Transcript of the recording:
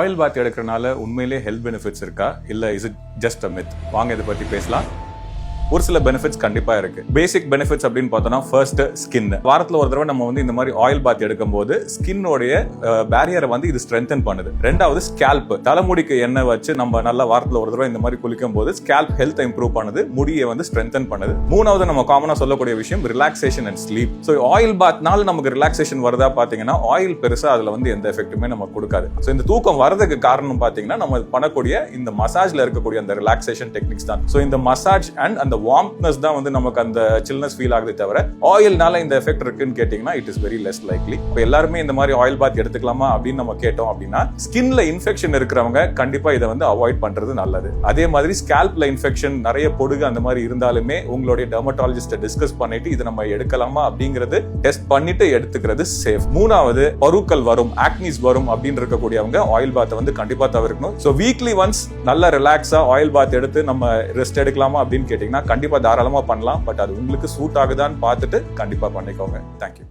Oil bath எடுக்கிறனால உண்மையிலே health benefits இருக்கா இல்ல is it just a myth? வாங்க இதை பத்தி பேசலாம். ஒரு சில பெனிஃபிட்ஸ் கண்டிப்பா இருக்கு. பேசிக் பெனிஃபிட்ஸ் அப்படின்னு பார்த்தோம்னா ஃபர்ஸ்ட் ஸ்கின். வாரத்துல ஒரு தடவை நம்ம இந்த மாதிரி ஆயில் பாத் எடுக்கும் போது ஸ்கின்னோடைய பேரியரை இது ஸ்ட்ரென்தன் பண்ணுது. ரெண்டாவது ஸ்கேல்ப், தலைமுடிக்கு எண்ணெய் வச்சு நம்ம நல்லா வாரத்துல ஒரு தடவை இந்த மாதிரி குளிக்கும் போது ஸ்கேல்ப் ஹெல்த் இம்ப்ரூவ் பண்ணுது, முடியை ஸ்ட்ரென்தன் பண்ணுது. மூணாவது நம்ம காமனா சொல்லக்கூடிய விஷயம் relaxation and sleep. So oil பாத்னால நமக்கு ரிலாக்ஸேஷன் வருதா பாத்தீங்கன்னா ஆயில் பெருசா அதுல எந்த எஃபெக்ட்டுமே நமக்கு கொடுக்காது. ஸோ இந்த தூக்கம் வரதுக்கு காரணம் பாத்தீங்கன்னா நம்ம பண்ணக்கூடிய இந்த மசாஜ்ல இருக்கக்கூடிய அந்த ரிலாக்ஸேஷன் டெக்னிக்ஸ் தான். ஸோ இந்த மசாஜ் அண்ட் அந்த வார்ம்னஸ் தான் நமக்கு அந்த சில்னஸ் ஃபீல் ஆகுது தவிர ஆயில்னால இந்த எஃபெக்ட் இருக்குன்னு கேட்டீங்கன்னா it is very less likely. இப்போ எல்லாருமே இந்த மாதிரி ஆயில் பாத் எடுத்துக்கலாமா அப்படின்னு நம்ம கேட்டோம் அப்படின்னா ஸ்கின்ல இன்ஃபெக்ஷன் இருக்கிறவங்க கண்டிப்பா இதை அவாய்ட் பண்றது நல்லது. அதே மாதிரி ஸ்கேல்ப்ல இன்ஃபெக்ஷன், நிறைய பொடுகு அந்த மாதிரி இருந்தாலுமே உங்களுடைய டெர்மட்டாலஜிஸ்ட டிஸ்கஸ் பண்ணிட்டு இது நம்ம எடுக்கலாமா அப்படிங்கிறது டெஸ்ட் பண்ணிட்டு எடுத்துக்கிறது சேஃப். மூணாவது பருக்கள் வரும், ஆக்னிஸ் வரும் அப்படின்னு இருக்கக்கூடியவங்க ஆயில் பாத் கண்டிப்பா தவிர்க்கணும். ஸோ வீக்லி ஒன்ஸ் நல்ல ரிலாக்ஸா ஆயில் பாத் எடுத்து நம்ம ரெஸ்ட் எடுக்கலாமா அப்படின்னு கேட்டீங்கன்னா கண்டிப்பா தாராளமா பண்ணலாம். பட் அது உங்களுக்கு சூட் ஆகுதான்னு பார்த்துட்டு கண்டிப்பா பண்ணிக்கோங்க. தேங்க்யூ.